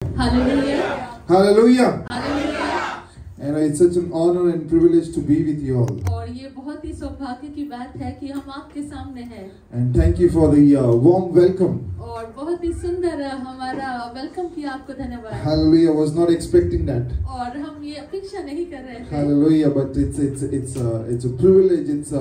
Hallelujah. Hallelujah. Hallelujah. And it's such an honor and privilege to be with you all. और ये बहुत ही सौभाग्य की बात है कि हम आपके सामने हैं. And thank you for the warm welcome. और बहुत ही सुंदर हमारा वेलकम किया, आपको धन्यवाद. Hallelujah. Was not expecting that. और हम ये अपेक्षा नहीं कर रहे थे. Hallelujah. But it's a privilege.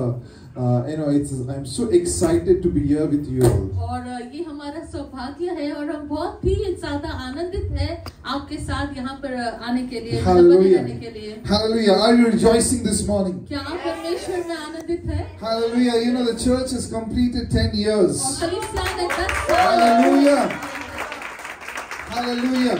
I'm so excited to be here with you all. और ये हमारा सौभाग्य है और हम बहुत ही ज़्यादा आनंदित हैं आपके साथ यहाँ पर आने के लिए. Hallelujah. रहने के लिए. Hallelujah. Are you rejoicing this morning? क्या आप परमेश्वर में आनंदित हैं? Hallelujah. You know the church has completed 10 years. और कलीसिया ने 10 साल. Hallelujah. Hallelujah.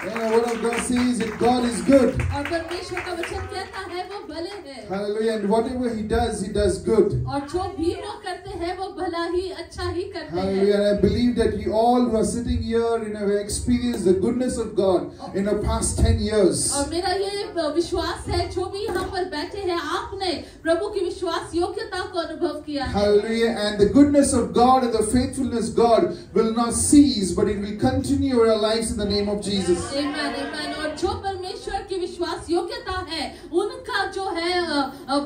You know what God says that God is good. और परमेश्वर का वचन कहता है वो भले हैं. Hallelujah. And whatever He does good. और जो भी वो करते हैं वो भला ही अच्छा ही करते हैं. Hallelujah. And I believe that you all who are sitting here, have experienced the goodness of God in the past 10 years. और मेरा ये विश्वास है जो भी यहाँ पर बैठे हैं आपने प्रभु की विश्वास योग्यता को अनुभव किया है. Hallelujah. And the goodness of God and the faithfulness of God will not cease, but it will continue in our lives in the name of Jesus. Amen, amen. और जो परमेश्वर की विश्वास योग्यता है उनका जो है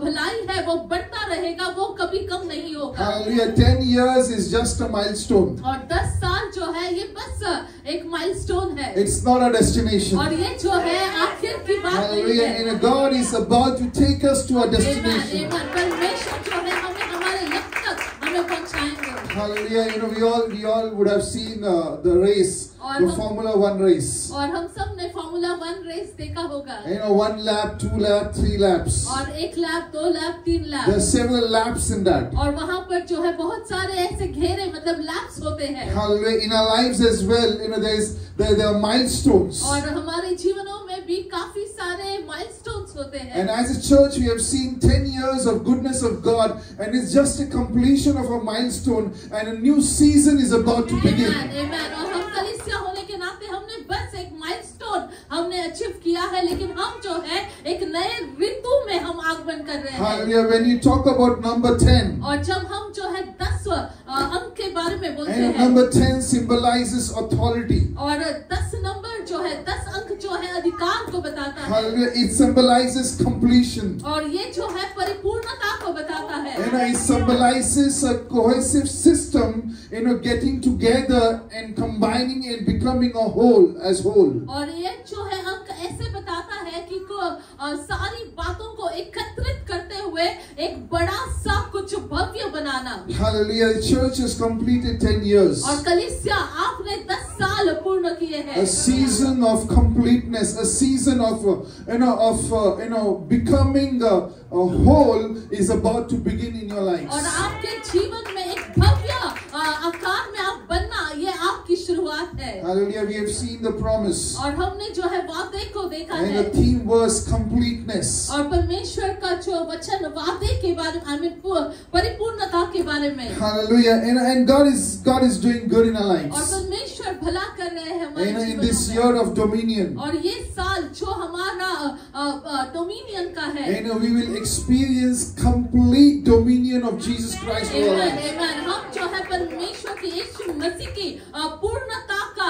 भलाई है वो बढ़ता रहेगा, वो कभी कम नहीं होगा. Hallelujah. 10 years is just a milestone. और 10 साल जो है ये बस एक माइलस्टोन है. It's not a destination. और ये जो है आखिर की बात नहीं Hallelujah. है. And God is about to take us to our destination. Amen, amen. परमेश्वर जो है हमें हमारे लक्ष्य तक हमें पहुंचाएंगे. Hallelujah. We all would have seen the race, the Formula 1 race. और हम सब ने Formula 1 रेस देखा होगा. 1 lap, 2 lap, 3 laps. और 1 lap, 2 lap, 3 lap. There are several laps in that. और वहाँ पर जो है बहुत सारे ऐसे घेरे मतलब लैप्स होते हैं. Hallelujah. In our lives as well, there are milestones. और हमारे जीवनों में भी काफी सारे माइलस्टोन्स होते हैं. And as a church, we have seen 10 years of goodness of God, and it's just a completion of a milestone, and a new season is about to begin. Amen, amen. और हम कलीसिया होने के नाते हमने बस एक माइलस्टोन हमने अचीव किया है, लेकिन हम जो है एक नए ऋतु में हम आगमन कर रहे हैं. Hallelujah. When you talk about number 10, और जब हम जो है 10 अंक के बारे में बोलते and हैं. number 10 symbolizes authority. और 10 नंबर जो है 10 अंक जो है अधिकार को बताता है. Hallelujah. It symbolizes completion. और ये जो है परिपूर्णता को बताता है. It symbolizes a cohesive system, getting together and combining and becoming a whole as whole. और ये जो है अंक ऐसे बताता है कि सारी बातों को एकत्रित करते हुए एक बड़ा सा कुछ भव्य बनाना. Hallelujah. The church has completed 10 years. और कलीसिया आपने 10 साल पूर्ण किए हैं. A season of completeness, a season of becoming a whole is about to begin in your lives. और आपके जीवन में एक भव्य आकार में आप बनना ये आपकी शुरुआत है. Hallelujah. We have seen the promise. और हमने जो है वादे को देखा And है. the theme was completeness. और परमेश्वर का जो वचन वादे के बारे में परिपूर्णता के बारे में. Hallelujah. And God is doing good in our और lives. परमेश्वर भला कर रहे हैं हमारे जीवन In this में. year of dominion. और ये साल जो हमारा डोमिनियन का है. We will experience complete dominion of Jesus Christ over our Amen, lives. amen. हम जो है परमेश्वर की यीशु मसीह की पूर्णता का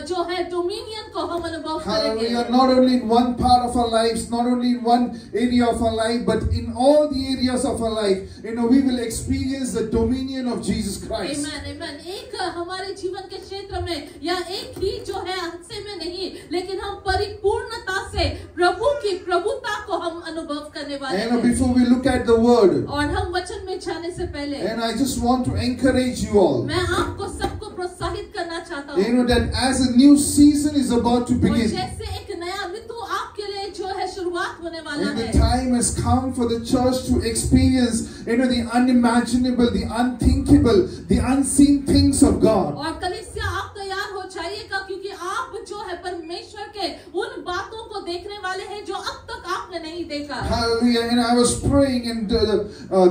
जो है डोमिनियन को हम अनुभव करेंगे. Hallelujah. Not only in one part of our lives, not only in one area of our life, but in all the areas of our life, we will experience the dominion of Jesus Christ. Amen, amen. एक हमारे जीवन के क्षेत्र में या एक ही जो है हिस्से में नहीं, लेकिन हम परिपूर्णता से प्रभु की प्रभुता को हम अनुभव करने वाले हैं. Before we look at the word, और हम वचन में जाने से पहले, and I just want to encourage you all. मैं आपको सबको प्रोत्साहित करना चाहता हूँ. That as a new season is about to begin. जैसे एक नया ऋतु आपके लिए जो है शुरुआत होने वाला And है. the time has come for the church to experience, the unimaginable, the unthinkable, the unseen things of God. और कलीसिया आप तैयार हो जाइएगा क्योंकि आप जो है परमेश्वर के उन बातों को देखने वाले हैं जो अब तक आपने नहीं देखा. Hallelujah. And I was praying, and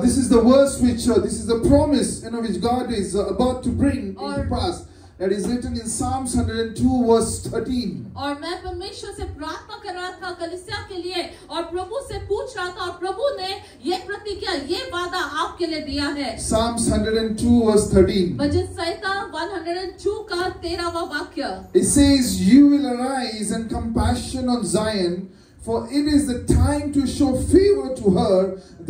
this is the verse which, this is the promise, which God is about to bring into pass. that is written in Psalms 102 verse 13. और मैं परमेश्वर से प्रार्थना कर रहा था कलीसिया के लिए और प्रभु से पूछ रहा था और प्रभु ने ये प्रतिज्ञा ये वादा आपके लिए दिया है। Psalms 102 verse 13. भजन संहिता 102 का 13वां वाक्य। It says, "You will arise and compassion on Zion, for it is the time to show favor to her.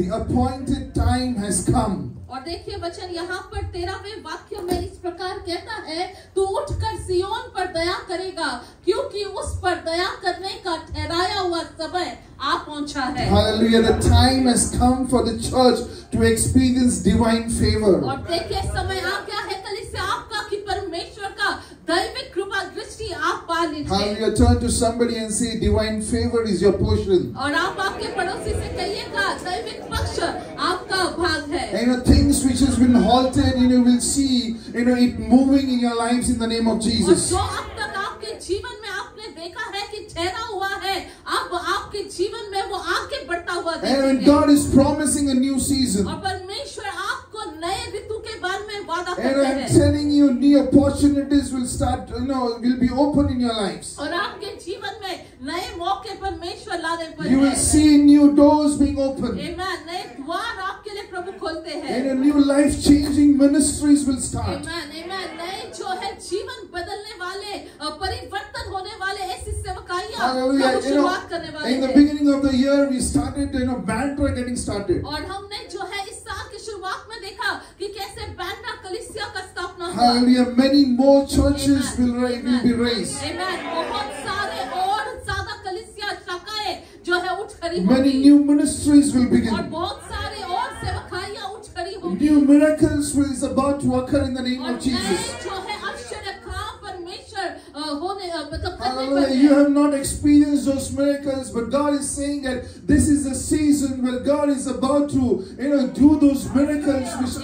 The appointed time has come." और देखिए वचन यहाँ पर 13वें वाक्य में इस प्रकार कहता है, तू उठकर सियोन पर दया करेगा क्योंकि उस पर दया करने का ठहराया हुआ समय आ पहुंचा है। Hallelujah. The time has come for the church to experience divine favor. और देखिए समय आ गया है कलीसिया आपका कि परमेश्वर का दैविक कृपा दृष्टि आप पा लीजिए। Hallelujah. Turn to somebody and say, divine favor is your portion. और आप आपके पड़ोसी से कहिएगा दैविक पक्ष आपका भाग है। And things which has been halted, will see, it moving in your lives in the name of Jesus. और जो अब तक आपके जीवन में आपने देखा है कि ठहरा हुआ है, अब आपके जीवन में वो आगे बढ़ता हुआ And when देखेंगे। God is promising a new season, और परमेश्वर आपको नए ऋतु के बारे में वादा and करते I'm हैं। telling you, new opportunities will start, will be open in your lives. और आपके जीवन में नए मौके परमेश्वर लाने पर You will see new doors being opened. आमेन। नए द्वार आपके लिए प्रभु खोलते हैं। And a new life-changing ministries will start. आमेन आमेन। नए जो है जीवन बदलने वाले परिवर्तन होने वाले ऐसी सेवकाइयां Hallelujah. प्रभु शुरुआत करने वाले In the हैं। beginning of the year, we started, Bantra getting started. और हमने जो है इस साल की शुरुआत में देखा कि कैसे बैंड्रा कलीसिया का स्थापना हुआ। Hallelujah. Many more churches will be raised. आमेन। बहुत सारे और ज्यादा कलीसिया शाखाएं जो है उठ खड़ी Many होंगी। new ministries will और begin. बहुत सारे और सेवकाइयां उठ खड़ी होंगी। New miracles is about to occur in the name और of Jesus. नए जो है आश्चर्य काम परमेश्वर होने मतलब करने Hallelujah. पर You है। have not experienced those miracles, but God is saying that this is the season where God is about to, do those miracles which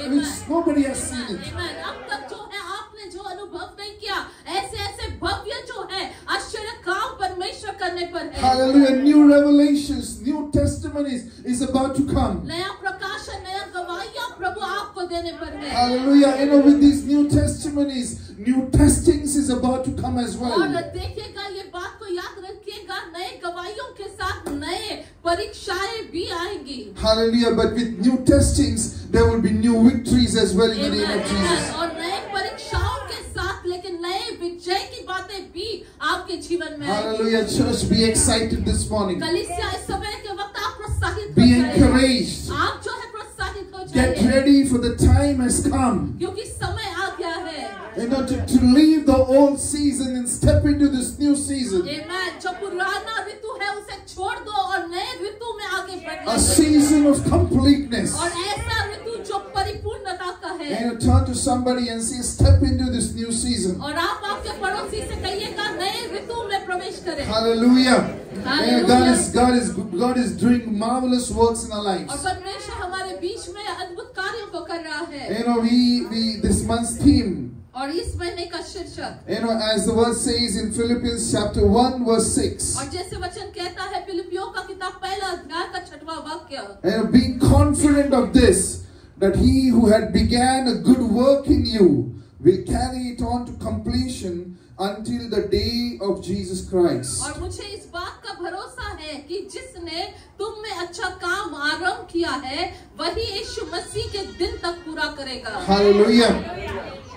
nobody has seen it. आमेन। अब तक जो है आपने जो अनुभव नहीं किया, ऐसे ऐसे भव्य जो है आश्चर्य काम परमेश्वर करने पर है। Hallelujah. New revelations, new testimonies is about to come. नया प्रकाशन, नया गवाहियां प्रभु आपको देने पर है। Hallelujah. With these new testimonies, new testings is about to come as और well. देखिएगा ये बात को याद रखिएगा, नए गवाहियों के साथ नए परीक्षाएं भी आएंगी। Hallelujah. But with new testings, there will be new victories as well in the name of Jesus. और नए परीक्षाओं के साथ लेकिन नए विजय की बातें भी आपके जीवन में आएंगी। Hallelujah. Church, be excited this morning. कलीसिया इस समय के वक्त आप प्रोत्साहित Be हो जाइए। encouraged. आप जो है प्रोत्साहित हो Get जाइए ready, for the time has come. क्योंकि समय आ गया है। To leave the old season and step into this new season. आमेन। जो पुराना ऋतु है उसे छोड़ दो और नए ऋतु में आगे बढ़ना A चाहिए। season of completeness. और ऐसा ऋतु जो परिपूर्णता का है। And turn to somebody and say, step into this new season. और आप आपके पड़ोसी से कहिएगा नए ऋतु में प्रवेश करें। Hallelujah. Hallelujah. God is doing marvelous works in our और lives. परमेश्वर हमारे बीच में अद्भुत कार्यों को कर रहा है। We this month's theme, और इस महीने का शीर्षक, as the word says in Philippians chapter 1 verse 6, और जैसे वचन कहता है फिलिपियों का किताब पहला अध्याय का 6वां वाक्य, being confident of this, that he who had began a good work in you will carry it on to completion until the day of Jesus Christ. और मुझे इस बात का भरोसा है कि जिसने तुम में अच्छा काम आरंभ किया है वही यीशु मसीह के दिन तक पूरा करेगा। Hallelujah.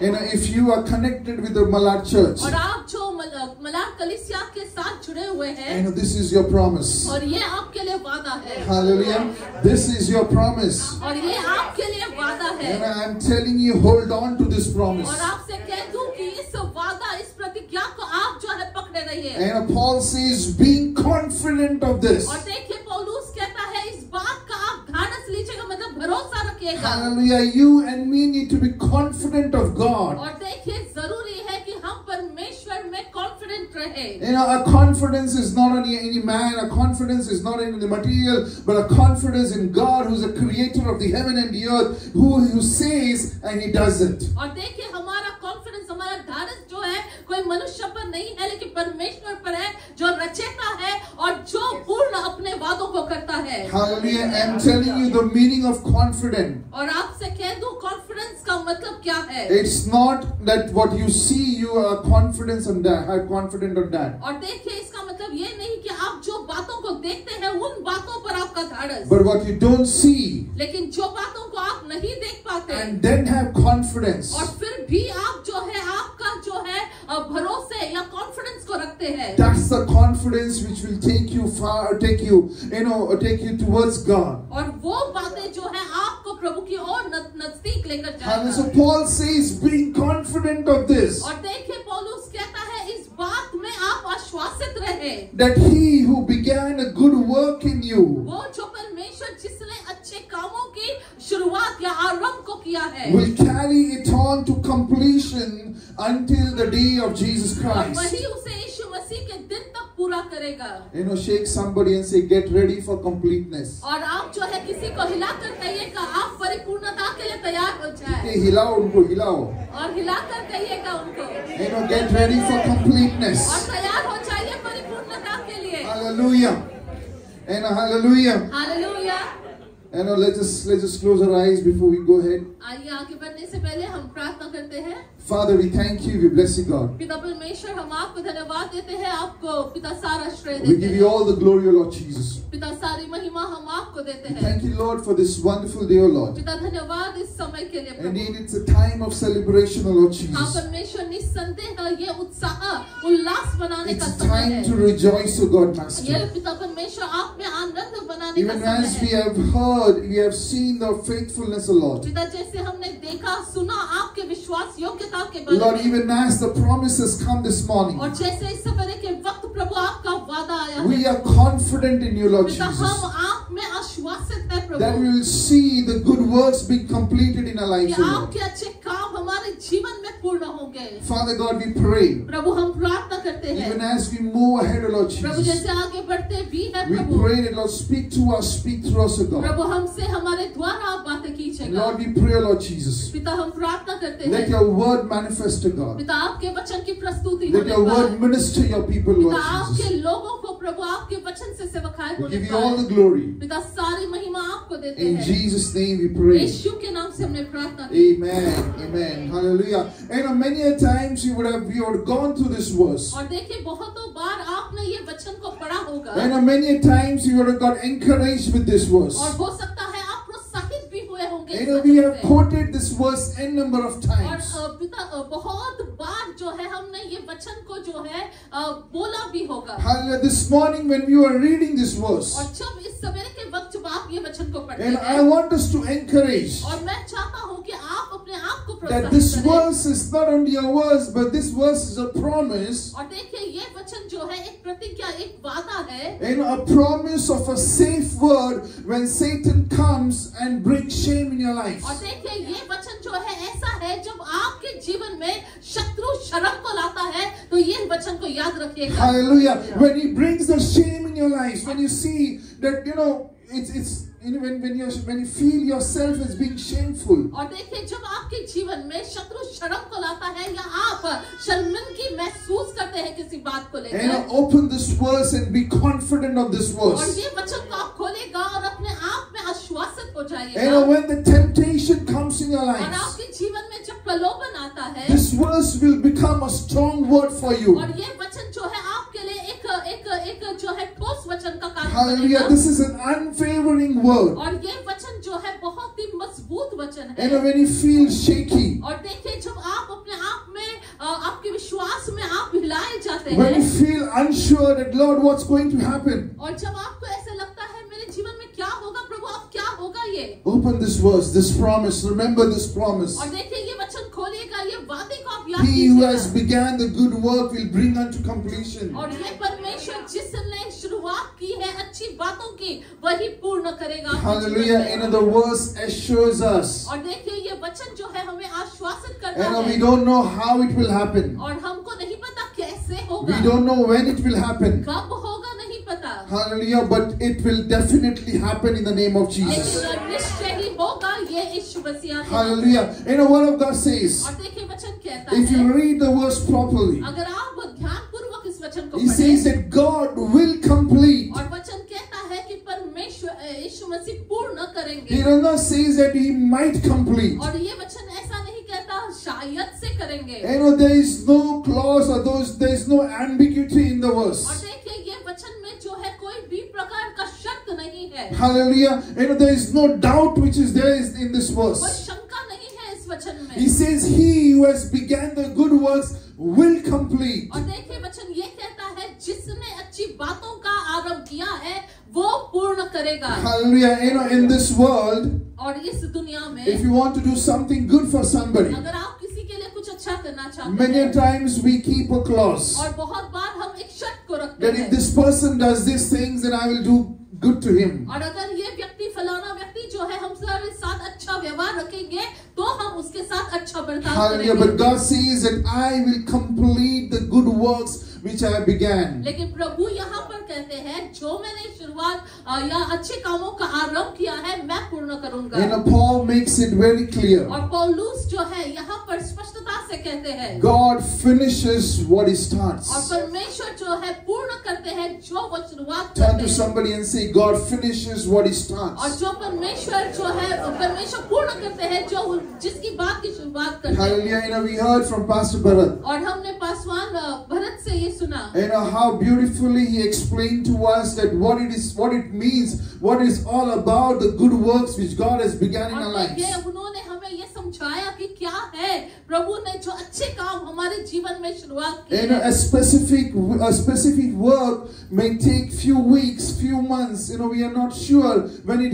If you are connected with the Malad Church, और आप जो मलाड कलीसिया के साथ जुड़े हुए हैं, this is your promise. और ये आपके लिए वादा है। Hallelujah. This is your promise. और ये आपके लिए वादा है। And I am telling you, hold on to this promise. और आपसे कह दूं कि इस वादा, इस प्रतिज्ञा को आप जो है पकड़े रहिए। And Paul says, being confident of this. और देखिए पौलुस कहता है इस बात का आप धारस लीजिएगा, मतलब भरोसा रखिएगा। Hallelujah. You and me need to be confident of God. और देखिए जरूरी है कि हम परमेश्वर में कॉन्फिडेंट रहे। Our confidence is not on any man, our confidence is not in the material, but a confidence in God, who's the creator of the heaven and the earth, who says and he does it. और देखिए हमारा confidence, हमारा धारस जो है कोई मनुष्य पर नहीं है लेकिन परमेश्वर पर है, जो रचयिता है और जो पूर्ण अपने वादों को करता है। Hallelujah. I'm telling you the meaning of confident. और आपसे कह दूं कॉन्फिडेंस का मतलब क्या है? It's not that what you see you are confident on that. Have confident on that. और देखिए इसका मतलब ये नहीं कि आप जो बातों को देखते हैं उन बातों पर आपका धाड़स, But what you don't see, लेकिन जो बातों को आप नहीं देख पाते and then have confidence. और फिर भी आप जो है आपका जो है भरोसे या कॉन्फिडेंस को रखते हैं, That's the confidence which will take you far, take you towards God. और वो बातें जो है आपको प्रभु की ओर नजदीक लेकर And so जाएगा। Paul says, being confident of this, और देखिए पौलुस कहता है इस बात में आप आश्वासित रहे, that he who began a good work in you वो जो परमेश्वर जिसने अच्छे कामों की शुरुआत या आरंभ को किया है, will carry it on to completion until the day of Jesus और Christ. वही उसे यीशु मसीह के दिन तक पूरा करेगा। Shake somebody and say, get ready for completeness. और आप जो है किसी को हिलाकर कहिएगा आप परिपूर्णता के लिए तैयार हो जाए, हिलाओ उनको, हिलाओ. और हिलाकर कहिएगा उनको, Get ready for completeness. और तैयार हो जाइए परिपूर्णता के लिए। Hallelujah. Hallelujah. Hallelujah. Let's just close our eyes before we go ahead. आइए आगे बढ़ने से पहले हम प्रार्थना करते हैं। Father, we thank you, we bless you, God. पिता परमेश्वर हम आपको धन्यवाद देते हैं, आपको पिता सारा श्रेय We देते give हैं। you all the glory, O Lord Jesus. पिता सारी महिमा हम आपको देते हैं। Thank you, Lord, for this wonderful day, O Lord. पिता धन्यवाद इस समय के लिए प्रभु। Indeed, it's a time of celebration, O Lord हाँ Jesus. परमेश्वर निस्संदेह ये उत्साह उल्लास बनाने का It's a समय time है। to rejoice, O God, ये Master. पिता परमेश्वर आप में आनंद बनाने का Even समय as we है। have heard, we have seen the faithfulness, O Lord. पिता जैसे हमने देखा सुना आपके विश्वास योग्यता के बारे Lord, में, even as the promises come this morning, और जैसे इस सवेरे के वक्त प्रभु आपका वादा आया we है, are confident in you, Lord पिता Jesus, हम आप में आश्वासित है that Prabhu we will see the good works being completed in our कि lives, O Lord. आपके अच्छे काम हमारे जीवन में पूर्ण होंगे। Father God, we pray, प्रभु हम प्रार्थना करते हैं, even as we move ahead, O Lord Prabhu Jesus, जैसे आगे बढ़ते भी है we Prabhu, pray that, Lord, speak to us, speak through us, O God. प्रभु हमसे हमारे द्वारा आप बातें कीजिएगा। Lord, we pray, O Lord Jesus, पिता हम प्रार्थना करते let हैं, your word manifest, O God. पिता आपके वचन की प्रस्तुति Let your होने word पाए, minister your people, पिता Lord आपके Jesus. लोगों को प्रभु आपके वचन से सेवकाई We होने give you all the पाए, glory. पिता सारी महिमा आपको देते In हैं। Jesus' name we pray. यीशु के नाम से हमने प्रार्थना की। Amen. Amen. Hallelujah. And many a times you would have gone through this verse. और देखिए बहुतों बार आपने ये वचन को पढ़ा होगा, And many a times you would have got encouraged with this verse. और हो सकता है आप प्रोत्साहित भी हुए होंगे इस We वचन have से। quoted this verse n number of और times. पिता बहुत बार जो है हमने ये वचन को जो है बोला भी होगा, Hallelujah. This morning when we were reading this verse, और जब इस सवेरे के वक्त जब आप ये वचन को पढ़ते and हैं, I want us to encourage और मैं चाहता हूँ कि आप अपने आप को that प्रोत्साहित this करें। verse is not only a verse, but this verse is a promise, और देखिए ये वचन जो है एक प्रतिज्ञा, एक वादा है, and a promise of a safe word when Satan comes and brings shame in your life. और देखिए ये वचन जो है ऐसा है जब आपके जीवन में शत्रु शर्म को लाता है तो ये वचन को याद रखिएगा। Hallelujah. When he brings the shame in your life, when you see that, it's when you feel yourself as being shameful. और देखिए जब आपके जीवन में शत्रु शर्म को लाता है या आप शर्मिंदगी महसूस करते हैं किसी बात को लेकर, And open this verse and be confident of this और verse. ये वचन को आप खोलेगा और अपने आप में आश्वासित हो And जाइएगा, when the temptation comes in your और life, आपके जीवन में जब प्रलोभन आता है, this verse will become a strong word for you. और ये वचन जो है आपके लिए एक जो है ठोस वचन का काम Hallelujah. करेगा, This is an unfavoring word. और ये वचन जो है बहुत ही मजबूत वचन है। And when you feel shaky, और देखिए जब आप अपने आप में आपके विश्वास में आप हिलाए जाते when you हैं, feel unsure that, Lord, what's going to happen? और जब आपको ऐसा लगता है मेरे जीवन में क्या होगा प्रभु, अब क्या होगा ये, Open this verse, this promise. Remember this promise. और देखिए ये वचन खोलिएगा, ये वादे को आप याद He who has कीजिएगा, began the good work will bring unto completion. और ये परमेश्वर जिसने शुरुआत की है अच्छी बातों की वही पूर्ण करेगा आपके Hallelujah. जीवन में। Another verse assures us. और देखिए ये वचन जो है हमें आश्वासित करता And we है, don't know how it will happen. और हमको नहीं पता कैसे We होगा, don't know when it will happen. कब होगा नहीं पता, Hallelujah. But it will definitely happen in the name of Jesus. लेकिन निश्चय ही होगा ये यीशु मसीह के नाम से। Hallelujah. And the word of God says, और देखिए वचन कहता if you है, read the verse properly, अगर आप ध्यानपूर्वक इस वचन को he says पढ़ें, that God will complete. और वचन कहता है कि परमेश्वर यीशु मसीह पूर्ण करेंगे, He does not say that he might complete. और ये वचन ऐसा नहीं कहता शायद से करेंगे, There is no ambiguity in the और verse. देखिए ये वचन में जो है कोई भी प्रकार का शक नहीं है, Hallelujah. There is no doubt which is there in this कोई verse. शंका नहीं है इस वचन में। He says, he who has began the good works will complete. और देखिए वचन ये कहता है जिसने अच्छी बातों का आरंभ किया है वो पूर्ण करेगा। Hallelujah. In this world, और इस दुनिया में if you want to do something good for somebody, अगर आप किसी के लिए कुछ अच्छा करना चाहते many हैं, times we keep a clause और बहुत बार हम एक शर्त को रखते that हैं, if this person does these things, then I will do good to him. और अगर ये व्यक्ति फलाना व्यक्ति जो है हमसे साथ अच्छा व्यवहार रखेंगे तो हम उसके साथ अच्छा बर्ताव Hallelujah. करेंगे। But God says that I will complete the good works which I began. लेकिन प्रभु यहाँ पर कहते हैं जो मैंने शुरुआत या अच्छे कामों का आरंभ किया है मैं पूर्ण करूंगा। Paul makes it very clear. और पौलुस जो है यहाँ पर स्पष्टता से कहते हैं God finishes what he starts. और परमेश्वर जो है पूर्ण करते हैं जो वो शुरुआत Turn करते to हैं। somebody and say, God finishes what he और starts. जो परमेश्वर जो है परमेश्वर पूर्ण करते हैं जो जिसकी बात की शुरुआत करते हैं। Hallelujah. We heard from Pastor Bharat. और हमने पासवान भरत से ये सुना How beautifully he explained to us that what it means, what is all about the good works which God has begun in our और lives. देखिए उन्होंने हमें ये समझाया कि क्या है प्रभु ने जो अच्छे काम हमारे जीवन में शुरुआत की है। A specific work may take few weeks, few months. We are not sure when it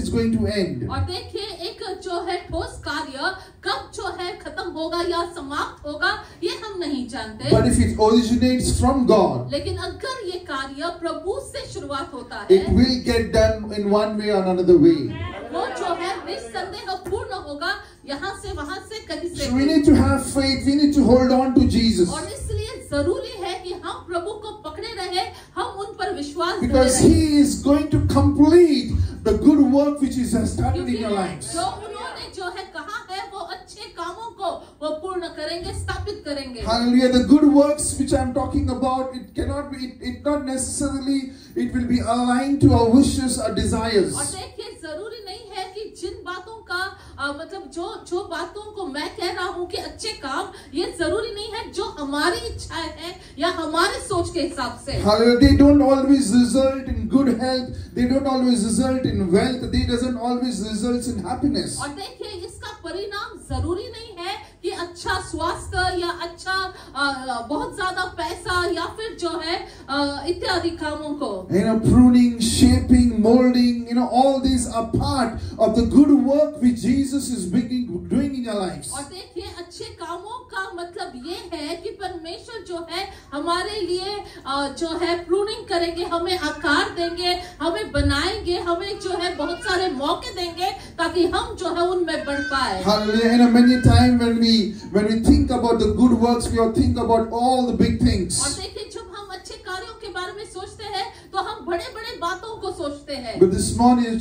is going to end. और देखिए एक जो है ठोस कार्य कब जो है खत्म होगा या समाप्त होगा ये हम नहीं जानते। But if it originates from God, लेकिन अगर ये कार्य प्रभु से शुरुआत होता है it will get done in one way or another way. वो जो है निस्संदेह पूर्ण होगा यहाँ से वहाँ से कहीं से। So we need to have faith. We need to hold on to Jesus. और इसलिए जरूरी है कि हम प्रभु को पकड़े रहे, हम उन पर विश्वास करे Because रहे। He is going to complete the good work which He has started in your lives. जो उन्होंने जो है कहा है वो अच्छे कामों को वो पूर्ण करेंगे, स्थापित करेंगे। Hallelujah. The good works which I am talking about, it cannot be, it not necessarily, it will be aligned to our wishes or desires. और देखिए जरूरी नहीं है कि जिन बातों का मतलब जो बातों को मैं कह रहा हूँ कि अच्छे काम, ये जरूरी नहीं है जो हमारी इच्छाएं हैं या हमारे सोच के हिसाब से। Hallelujah. They don't always result in good health. They don't always result in wealth. They doesn't always result in happiness. और देखिए इसका परिणाम जरूरी नहीं है कि अच्छा स्वास्थ्य या अच्छा बहुत ज्यादा पैसा या फिर जो है इत्यादि कामों को। Pruning, shaping, molding, all these are part of the good work which Jesus is doing in your lives. और देखिए अच्छे कामों का मतलब ये है कि परमेश्वर जो है हमारे लिए जो है प्रूनिंग करेंगे, हमें आकार देंगे, हमें बनाएंगे, हमें जो है बहुत सारे मौके देंगे ताकि हम जो है उनमें बढ़ पाए। Hallelujah. Many times when we think about the good works, we all think about all the big things. और देखिए जब हम अच्छे कार्यों के बारे में सोचते हैं तो हम बड़े-बड़े बातों को सोचते हैं। But this morning,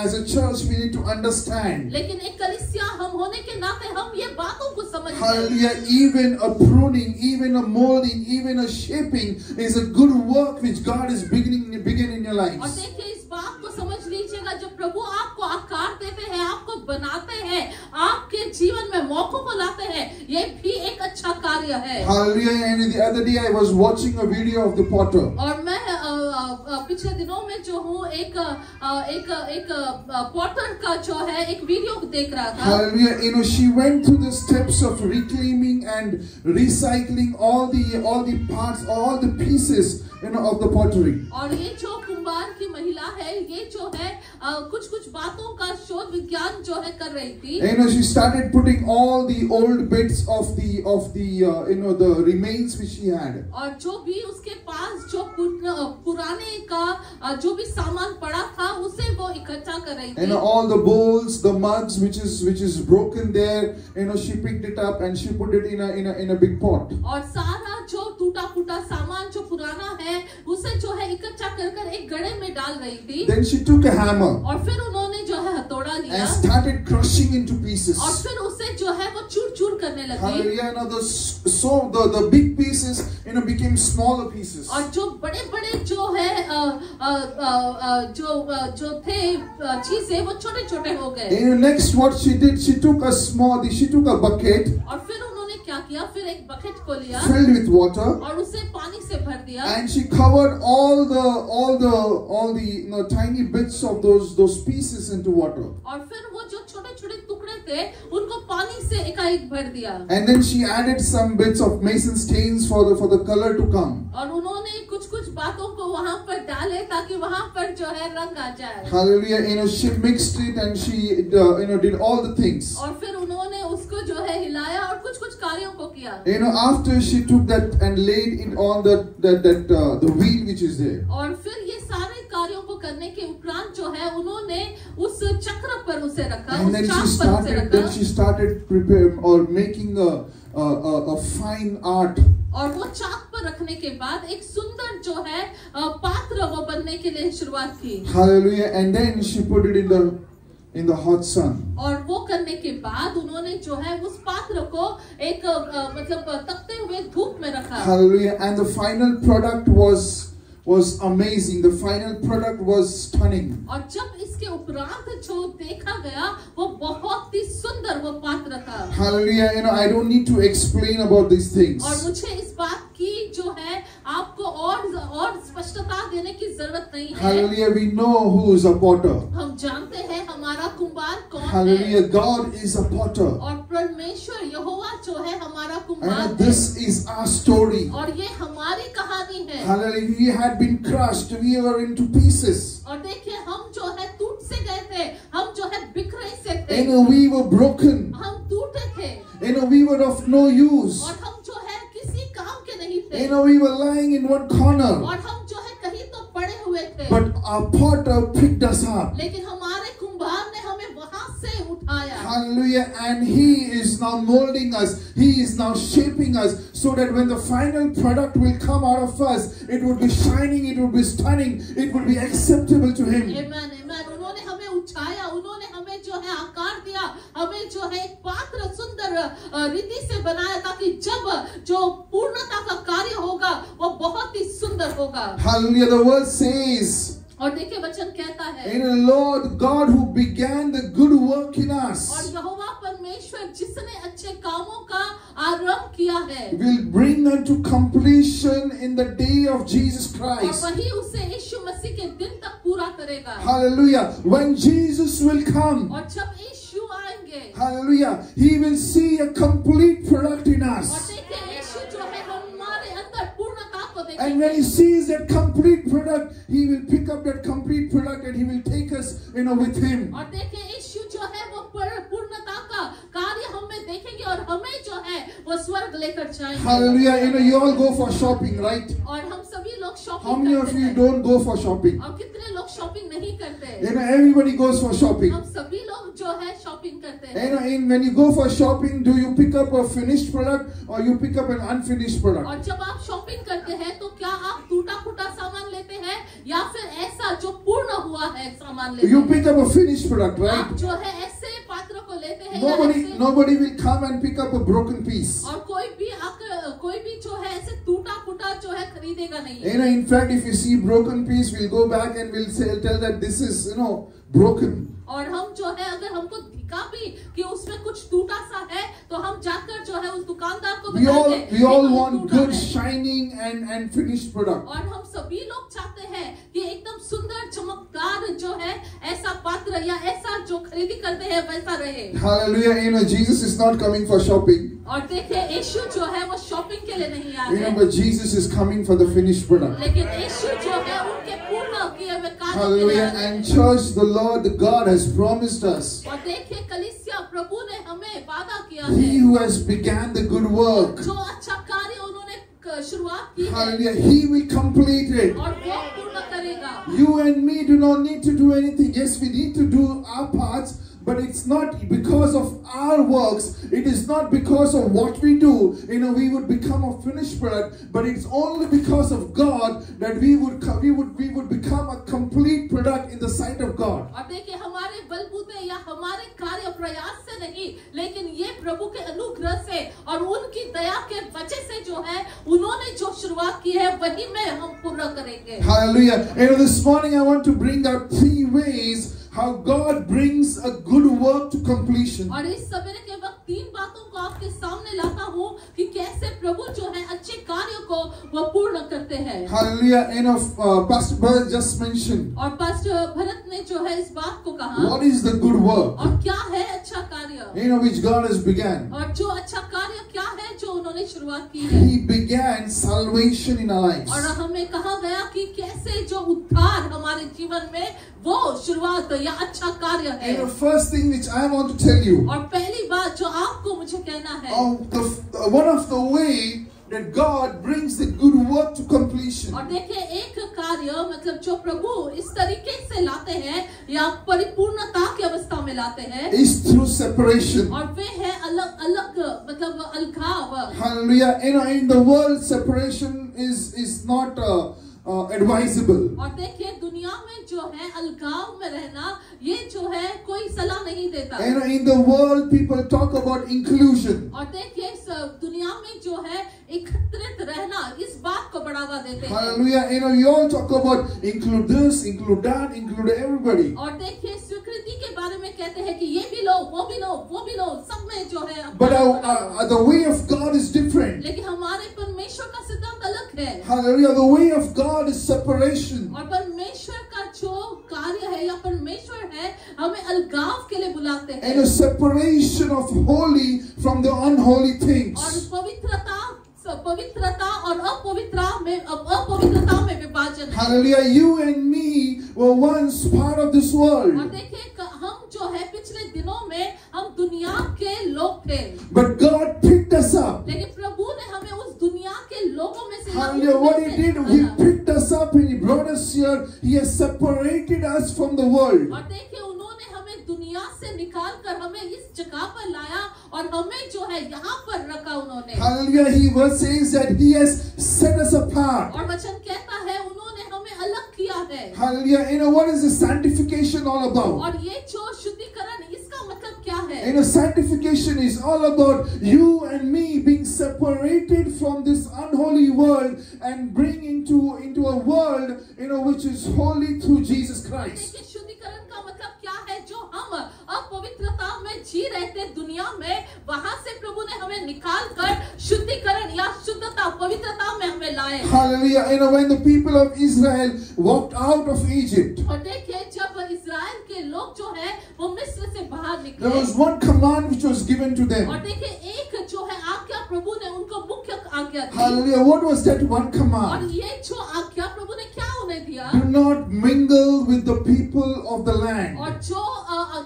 as a church, we need to understand. लेकिन एक कलीसिया हम होने के नाते हम ये बातों को समझते हैं। Hallelujah. Even a pruning, even a molding, even a shaping is a good work which God is begin in your और lives. देखिए इस बात को समझ लीजिएगा जब प्रभु आपको आकार देते हैं, आपको बनाते हैं, आपके जीवन में मौकों को लाते हैं, ये भी एक अच्छा कार्य है। Hallelujah. And the other day I was watching a video of the potter. और मैं पिछले दिनों में जो हूँ एक पॉटर का जो है एक वीडियो देख रहा था। Hallelujah. She went through the steps of reclaiming and recycling all the parts, all the pieces, of the pottery. और ये जो कुंभार की महिला है, ये जो है कुछ बातों का शोध विज्ञान जो है कर रही थी। She started putting all the old bits of the the remains which she had. और जो भी उसके पास जो पुराने का जो भी सामान पड़ा था उसे वो इकट्ठा कर रही थी। All the bowls, the mugs which is broken there, she picked it up and she put it in a big pot. और सारा जो टूटा फूटा सामान जो पुराना है उसे जो है इकट्ठा कर एक गड्ढे में डाल रही थी। Then she took a hammer और फिर उन्होंने जो है हथौड़ा लिया and started crushing into pieces. और फिर उसे जो है वो चूर करने लगी। Hallelujah. The big pieces became smaller pieces. और जो बड़े जो है जो थे चीजें वो छोटे हो गए। Next what she did, she took a bucket और फिर उन्होंने क्या क्या किया, फिर एक बकेट को लिया filled with water, और उसे पानी से भर दिया, and she covered all the tiny bits of those pieces into water. और फिर वो जो छोटे छोटे टुकड़े थे उनको पानी से एकाएक भर दिया, And then she added some bits of mason stains for the color to come. और उन्होंने कुछ कुछ बातों को वहाँ पर डाले ताकि वहाँ पर जो है रंग आ जाए. Hallelujah. She mixed it and she did all the things. और फिर उन्होंने उसको जो है हिलाया और कुछ कुछ कार्यों को किया. After she took that and laid it on the wheel which is there. और फिर ये सारे कार्यों को करने के उपरांत जो है उन्होंने उस चक्र पर उसे रखा, And उस चाक पर उसे रखा. then she started preparing or making a fine art. और वो चाक पर रखने के बाद एक सुंदर जो है पात्र वो बनने के लिए शुरुआत की. Hallelujah. And then she put it in the hot sun. और वो करने के बाद उन्होंने जो है उस पात्र को एक मतलब तपते हुए धूप में रखा. Hallelujah. And the final product was amazing. The final product was stunning. और जब इसके उपरांत जो देखा गया वो बहुत ही सुंदर वो पात्र था. Hallelujah. I don't need to explain about these things. और मुझे इस बात की जो है आपको और स्पष्टता देने की जरूरत नहीं है. Hallelujah. We know who is a potter. हम जानते हैं हमारा कुम्हार कौन Hallelujah. है. God is a potter. और परमेश्वर यहोवा जो है हमारा कुम्हार And है. this is our story. और ये हमारी कहानी है. Hallelujah. We had been crushed. We were into pieces. और देखिए हम जो है टूट से गए थे, हम जो है बिखरे से थे. We were broken. हम टूटे थे. We were of no use. और हम जो है किसी काम के नहीं थे. We were lying in one corner. और हम जो है कहीं तो पड़े हुए थे. But our potter picked us up. लेकिन हमारे कुम्हार ने हमें वहां से उठाया. Hallelujah. And he is now molding us. He is now shaping us so that when the final product will come out of us, it would be shining, it would be stunning, it would be acceptable to him. Amen, amen. उन्होंने हमें उठाया, उन्होंने हमें जो है आकार दिया, हमें जो है एक पात्र सुंदर रीति से बनाया ताकि जब जो पूर्णता का कार्य होगा वो बहुत ही सुंदर होगा. Hallelujah. The word says, और देखिए वचन कहता है, in the Lord God who began the good work in us और यहोवा परमेश्वर जिसने अच्छे कामों का आरंभ किया है will bring unto completion in the day of Jesus और Christ. वही उसे यीशु मसीह के दिन तक पूरा करेगा. Hallelujah. When Jesus will come, और जब यीशु आएंगे, hallelujah, he will see a complete product in और us. देखिए यीशु जो है हमारे अंदर पूर्णता को And देखेंगे. when he sees that complete product, he will pick up that complete product and he will take us, with him. और देखिए यीशु जो है वो पूर्णता का कार्य हमें देखेंगे और हमें जो है वो स्वर्ग लेकर जाएंगे. Hallelujah. You all go for shopping, right? और हम सभी लोग How शॉपिंग many of करते you हैं. don't go for shopping? और कितने लोग शॉपिंग नहीं करते. Everybody goes for shopping. हम सभी लोग जो है शॉपिंग करते हैं. When you go for shopping, do you pick up a finished product or you pick up an unfinished product? और जब आप शॉपिंग करते हैं तो क्या आप टूटा फूटा सामान लेते हैं या फिर ऐसा जो पूर्ण हुआ है सामान लेते You हैं. pick up a finished product, right? आप जो है ऐसे पात्र को लेते हैं या ऐसे, Nobody will come and pick up a broken piece. और कोई भी जो है ऐसे टूटा फूटा जो है खरीदेगा नहीं. In fact, if you see broken piece, we'll go back and we'll tell that this is, broken. और हम जो है अगर हमको दिखा भी कि उसमें कुछ टूटा सा है तो हम जाकर जो है उस दुकानदार को बताएंगे. We all want good, shining and finished product. और हम सभी लोग चाहते हैं कि एकदम सुंदर चमकदार जो है ऐसा पात्र या ऐसा जो खरीदी करते हैं वैसा रहे. Hallelujah. Jesus is not coming for shopping. और देखिए यीशु जो है वो शॉपिंग के लिए नहीं आ रहे. But Jesus is coming for the finished product. लेकिन यीशु जो है उनके पूर्ण किए हुए कार्य के लिए Hallelujah. आ रहे. And church, the Lord, God has promised us. और देखिए कलीसिया प्रभु ने हमें वादा किया He है. who has began the good work, जो अच्छा कार्य उन्होंने शुरुआत की है hallelujah, He will complete it. और वो पूर्ण करेगा. You and me do not need to do anything. Yes, we need to do our parts, but it's not because of our works. It is not because of what we do. We would become a finished product, but it's only because of God that we would become a complete product in the sight of God. और देखिए हमारे बलबूते या हमारे कार्य प्रयास से नहीं, लेकिन ये प्रभु के अनुग्रह से और उनकी दया के वजह से जो है उन्होंने जो शुरुआत की है वही में हम पूरा करेंगे. Hallelujah. This morning I want to bring out 3 ways how God brings a good work to completion. और इस सवेरे के वक्त 3 बातों को आपके सामने लाता हूँ कि कैसे प्रभु जो है अच्छे कार्यों को वह पूर्ण करते हैं। Hallelujah. Pastor Bharat just mentioned. और पास्टर भरत ने जो है इस बात को कहा। What is the good work? और क्या है अच्छा कार्य? Which God has began. और जो अच्छा कार्य क्या है जो उन्होंने शुरुआत की है? He began salvation in our lives. और हमें कहा गया कि कैसे जो उद्धार हमारे जीवन में वो शुरुआत या अच्छा कार्य है। The first thing which I want to tell you. और पहली बात जो आपको मुझे कहना है। One of the way that God brings the good work to completion. और देखिए एक कार्य मतलब जो प्रभु इस तरीके से लाते हैं या परिपूर्णता की अवस्था में लाते हैं is through separation. और वे है अलग अलग मतलब अलगाव। Hallelujah. In the world separation is not advisable. और देखिए दुनिया में जो है अलगाव में रहना ये जो है कोई सलाह नहीं देता। In the world people talk about inclusion. और देखिए दुनिया में जो है एकत्रित रहना इस बात को बढ़ावा देते हैं। Hallelujah. You all talk about include this, include that, include everybody. और देखिए स्वीकृति के बारे में कहते हैं कि ये भी लो, वो भी लो, वो भी लो, सब में जो है। But the way of God is different. लेकिन हमारे परमेश्वर का सिद्धांत अलग है। Hallelujah. The way of God is separation. और परमेश्वर का जो कार्य है या परमेश्वर है हमें अलगाव के लिए बुलाते हैं। And a separation of holy from the unholy things. और पवित्रता और अपवित्रता में विभाजन। Hallelujah. You and me were once part of this world. और देखिए हम जो है पिछले दिनों में हम दुनिया के लोग थे। But God picked us up. लेकिन प्रभु ने हमें उस दुनिया के लोगों में से Hallelujah. What He did, He picked us up and He brought us here. He has separated us from the world. और देखिए उन्होंने हमें दुनिया से निकाल कर हमें इस जगह पर लाया और हमें जो है यहाँ पर रखा उन्होंने। Hallelujah. He verse says that He has set us apart. और वचन कहता है उन्होंने हमें अलग किया है। Hallelujah. What is the sanctification all about? और ये जो शुद्धिकरण इसका मतलब क्या है? Sanctification is all about you and me being separated from this unholy world and bring into a world which is holy through Jesus Christ. देखिए शुद्धिकरण का मतलब क्या है? जो हम अपवित्रता में जी रहे थे दुनिया में वहां से प्रभु ने हमें निकाल कर शुद्धिकरण या शुद्धता पवित्रता में हमें लाए। Hallelujah. When the people of Israel walked out of Egypt, और देखिए जब इस्राएल के लोग जो है वो मिस्र से बाहर निकले, there was one command which was given to them. और देखिए एक जो है आज्ञा प्रभु ने उनको मुख्य आज्ञा दी। Hallelujah. What was that one और command? ये जो आज्ञा प्रभु ने क्या उन्हें दिया? Do not mingle with the people of the land. और जो